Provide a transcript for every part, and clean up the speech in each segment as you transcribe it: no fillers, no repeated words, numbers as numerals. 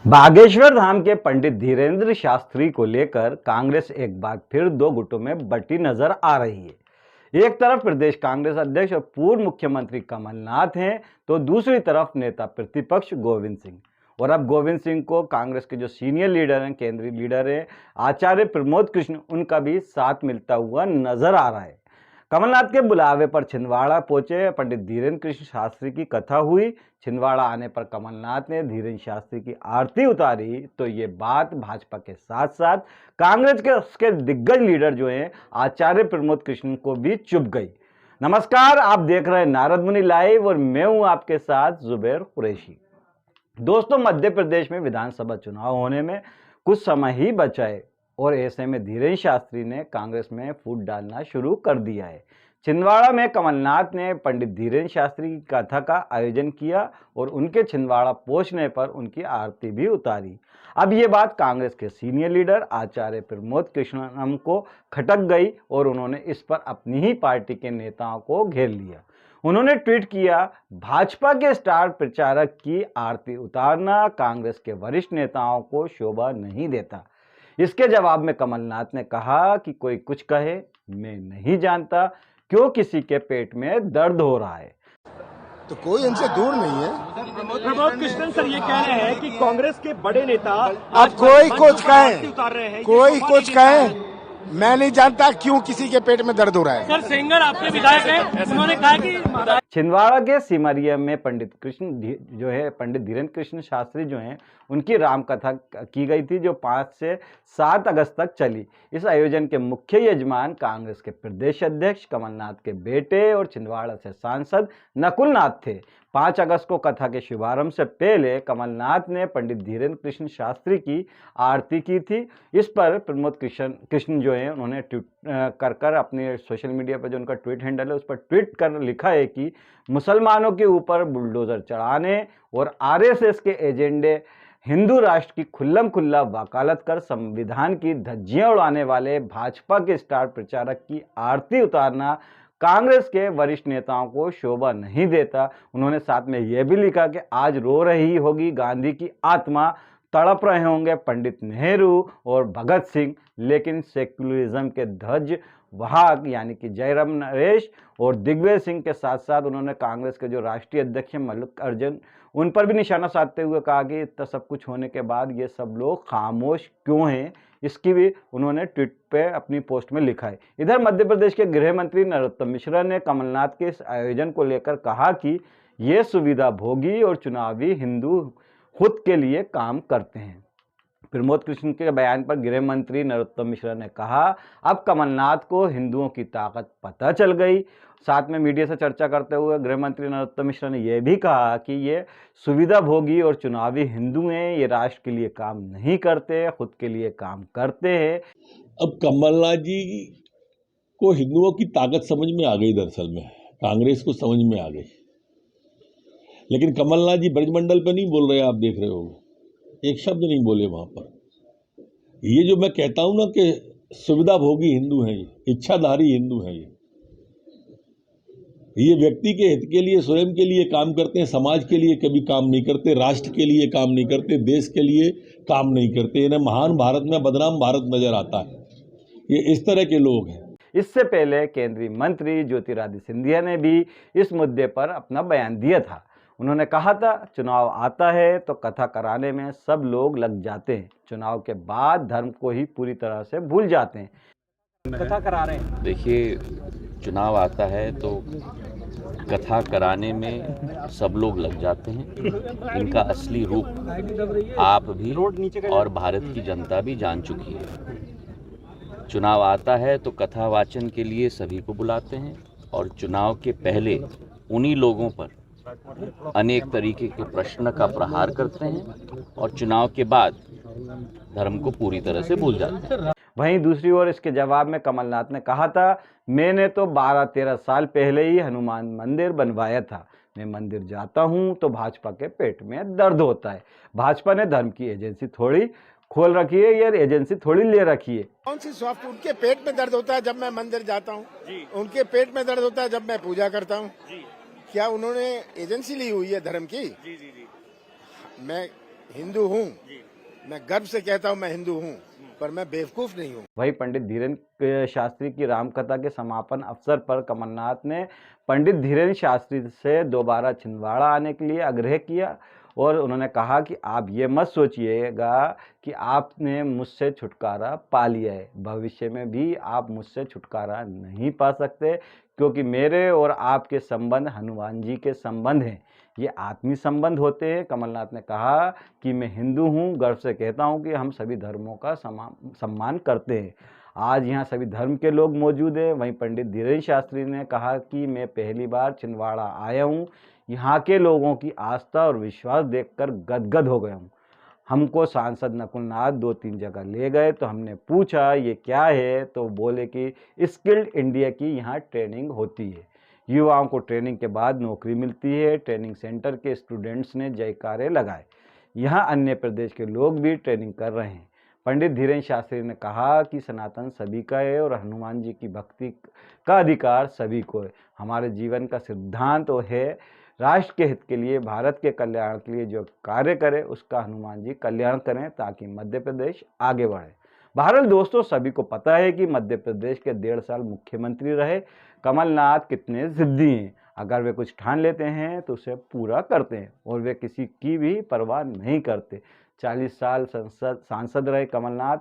बागेश्वर धाम के पंडित धीरेन्द्र शास्त्री को लेकर कांग्रेस एक बार फिर दो गुटों में बंटी नजर आ रही है। एक तरफ प्रदेश कांग्रेस अध्यक्ष और पूर्व मुख्यमंत्री कमलनाथ हैं, तो दूसरी तरफ नेता प्रतिपक्ष गोविंद सिंह। और अब गोविंद सिंह को कांग्रेस के जो सीनियर लीडर हैं, केंद्रीय लीडर हैं, आचार्य प्रमोद कृष्ण, उनका भी साथ मिलता हुआ नजर आ रहा है। कमलनाथ के बुलावे पर छिंदवाड़ा पहुंचे पंडित धीरेन्द्र कृष्ण शास्त्री की कथा हुई। छिंदवाड़ा आने पर कमलनाथ ने धीरेन्द्र शास्त्री की आरती उतारी, तो ये बात भाजपा के साथ साथ कांग्रेस के उसके दिग्गज लीडर जो हैं आचार्य प्रमोद कृष्ण को भी चुभ गई। नमस्कार, आप देख रहे हैं नारद मुनि लाइव और मैं हूं आपके साथ जुबैर कुरैशी। दोस्तों, मध्य प्रदेश में विधानसभा चुनाव होने में कुछ समय ही बचा है और ऐसे में धीरेन्द्र शास्त्री ने कांग्रेस में फूट डालना शुरू कर दिया है। छिंदवाड़ा में कमलनाथ ने पंडित धीरेन्द्र शास्त्री की कथा का आयोजन किया और उनके छिंदवाड़ा पहुंचने पर उनकी आरती भी उतारी। अब ये बात कांग्रेस के सीनियर लीडर आचार्य प्रमोद कृष्णम को खटक गई और उन्होंने इस पर अपनी ही पार्टी के नेताओं को घेर लिया। उन्होंने ट्वीट किया, भाजपा के स्टार प्रचारक की आरती उतारना कांग्रेस के वरिष्ठ नेताओं को शोभा नहीं देता। इसके जवाब में कमलनाथ ने कहा कि कोई कुछ कहे, मैं नहीं जानता क्यों किसी के पेट में दर्द हो रहा है। तो कोई इनसे दूर नहीं है। प्रमोद कृष्णन सर ये कह रहे हैं कि कांग्रेस के बड़े नेता अब कोई कुछ कहे, कोई कुछ कहे, मैं नहीं जानता क्यों किसी के पेट में दर्द हो रहा है। सर सेंगर आपके विधायक हैं, उन्होंने कहा कि छिंदवाड़ा के सिमरिया में पंडित धीरेन्द्र कृष्ण शास्त्री जो हैं, उनकी राम कथा की गई थी, जो 5 से 7 अगस्त तक चली। इस आयोजन के मुख्य यजमान कांग्रेस के प्रदेश अध्यक्ष कमलनाथ के बेटे और छिंदवाड़ा से सांसद नकुल नाथ थे। 5 अगस्त को कथा के शुभारंभ से पहले कमलनाथ ने पंडित धीरेन्द्र कृष्ण शास्त्री की आरती की थी। इस पर प्रमोद कृष्ण जो है, उन्होंने ट्वीट कर अपने सोशल मीडिया पर जो उनका ट्वीट हैंडल है उस पर ट्वीट कर लिखा है कि मुसलमानों के ऊपर बुलडोजर चढ़ाने और आरएसएस के एजेंडे हिंदू राष्ट्र की खुल्लम खुल्ला वकालत कर संविधान की धज्जियां उड़ाने वाले भाजपा के स्टार प्रचारक की आरती उतारना कांग्रेस के वरिष्ठ नेताओं को शोभा नहीं देता। उन्होंने साथ में यह भी लिखा कि आज रो रही होगी गांधी की आत्मा, तड़प रहे होंगे पंडित नेहरू और भगत सिंह, लेकिन सेक्युलरिज्म के ध्वज वाहक यानी कि जयराम नरेश और दिग्विजय सिंह के साथ साथ उन्होंने कांग्रेस के जो राष्ट्रीय अध्यक्ष मल्लिकार्जुन, उन पर भी निशाना साधते हुए कहा कि इतना सब कुछ होने के बाद ये सब लोग खामोश क्यों हैं, इसकी भी उन्होंने ट्वीट पे अपनी पोस्ट में लिखा है। इधर मध्य प्रदेश के गृह मंत्री नरोत्तम मिश्रा ने कमलनाथ के इस आयोजन को लेकर कहा कि ये सुविधा भोगी और चुनावी हिंदू खुद के लिए काम करते हैं। प्रमोद कृष्ण के बयान पर गृह मंत्री नरोत्तम मिश्रा ने कहा, अब कमलनाथ को हिंदुओं की ताकत पता चल गई। साथ में मीडिया से चर्चा करते हुए गृह मंत्री नरोत्तम मिश्रा ने यह भी कहा कि ये सुविधा भोगी और चुनावी हिंदू हैं, ये राष्ट्र के लिए काम नहीं करते, खुद के लिए काम करते हैं। अब कमलनाथ जी को हिंदुओं की ताकत समझ में आ गई, दरअसल में कांग्रेस को समझ में आ गई, लेकिन कमलनाथ जी ब्रजमंडल पे नहीं बोल रहे, आप देख रहे हो, एक शब्द नहीं बोले वहां पर। ये जो मैं कहता हूं ना कि सुविधा भोगी हिंदू हैं, इच्छाधारी हिंदू हैं, ये व्यक्ति के हित के लिए, स्वयं के लिए काम करते हैं, समाज के लिए कभी काम नहीं करते, राष्ट्र के लिए काम नहीं करते, देश के लिए काम नहीं करते। इन्हें महान भारत में बदनाम भारत नजर आता है। ये इस तरह के लोग हैं। इससे पहले केंद्रीय मंत्री ज्योतिरादित्य सिंधिया ने भी इस मुद्दे पर अपना बयान दिया था। उन्होंने कहा था, चुनाव आता है तो कथा कराने में सब लोग लग जाते हैं, चुनाव के बाद धर्म को ही पूरी तरह से भूल जाते हैं। कथा करा रहे हैं। देखिए, चुनाव आता है तो कथा कराने में सब लोग लग जाते हैं। इनका असली रूप आप भी और भारत की जनता भी जान चुकी है। चुनाव आता है तो कथा वाचन के लिए सभी को बुलाते हैं और चुनाव के पहले उन्हीं लोगों पर अनेक तरीके के प्रश्न का प्रहार करते हैं और चुनाव के बाद धर्म को पूरी तरह से भूल जाते हैं। वहीं दूसरी ओर इसके जवाब में कमलनाथ ने कहा था, मैंने तो 12-13 साल पहले ही हनुमान मंदिर बनवाया था। मैं मंदिर जाता हूं तो भाजपा के पेट में दर्द होता है। भाजपा ने धर्म की एजेंसी थोड़ी खोल रखी है, ये एजेंसी थोड़ी ले रखी है। कौन सी सॉफ्ट? उनके पेट में दर्द होता है जब मैं मंदिर जाता हूँ, उनके पेट में दर्द होता है जब मैं पूजा करता हूँ। क्या उन्होंने एजेंसी ली हुई है धर्म की? मैं हिंदू हूँ, मैं गर्व से कहता हूँ मैं हिंदू हूँ, पर मैं बेवकूफ नहीं हूँ। वहीं पंडित धीरेन्द्र शास्त्री की रामकथा के समापन अवसर पर कमलनाथ ने पंडित धीरेन्द्र शास्त्री से दोबारा छिंदवाड़ा आने के लिए आग्रह किया और उन्होंने कहा कि आप ये मत सोचिएगा कि आपने मुझसे छुटकारा पा लिया है, भविष्य में भी आप मुझसे छुटकारा नहीं पा सकते, क्योंकि मेरे और आपके संबंध हनुमान जी के संबंध हैं, ये आत्मीय संबंध होते हैं। कमलनाथ ने कहा कि मैं हिंदू हूँ, गर्व से कहता हूँ कि हम सभी धर्मों का सम्मान करते हैं। आज यहाँ सभी धर्म के लोग मौजूद हैं। वहीं पंडित धीरेन्द्र शास्त्री ने कहा कि मैं पहली बार छिंदवाड़ा आया हूँ, यहाँ के लोगों की आस्था और विश्वास देखकर गदगद हो गया हूँ। हमको सांसद नकुल नाथ 2-3 जगह ले गए तो हमने पूछा ये क्या है, तो बोले कि स्किल्ड इंडिया की यहाँ ट्रेनिंग होती है, युवाओं को ट्रेनिंग के बाद नौकरी मिलती है। ट्रेनिंग सेंटर के स्टूडेंट्स ने जयकारे लगाए। यहाँ अन्य प्रदेश के लोग भी ट्रेनिंग कर रहे हैं। पंडित धीरेन्द्र शास्त्री ने कहा कि सनातन सभी का है और हनुमान जी की भक्ति का अधिकार सभी को है। हमारे जीवन का सिद्धांत तो है राष्ट्र के हित के लिए, भारत के कल्याण के लिए जो कार्य करे उसका हनुमान जी कल्याण करें, ताकि मध्य प्रदेश आगे बढ़े। बहरहाल दोस्तों, सभी को पता है कि मध्य प्रदेश के 1.5 साल मुख्यमंत्री रहे कमलनाथ कितने जिद्दी हैं। अगर वे कुछ ठान लेते हैं तो उसे पूरा करते हैं और वे किसी की भी परवाह नहीं करते। 40 साल सांसद रहे कमलनाथ,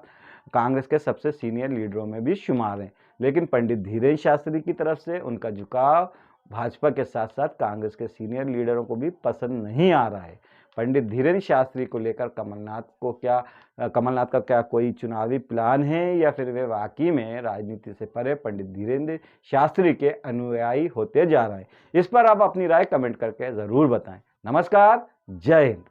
कांग्रेस के सबसे सीनियर लीडरों में भी शुमार हैं। लेकिन पंडित धीरेन्द्र शास्त्री की तरफ से उनका झुकाव भाजपा के साथ साथ कांग्रेस के सीनियर लीडरों को भी पसंद नहीं आ रहा है। पंडित धीरेन्द्र शास्त्री को लेकर कमलनाथ का क्या कोई चुनावी प्लान है, या फिर वे वाकई में राजनीति से परे पंडित धीरेन्द्र शास्त्री के अनुयायी होते जा रहे हैं? इस पर आप अपनी राय कमेंट करके ज़रूर बताएं। नमस्कार, जय हिंद।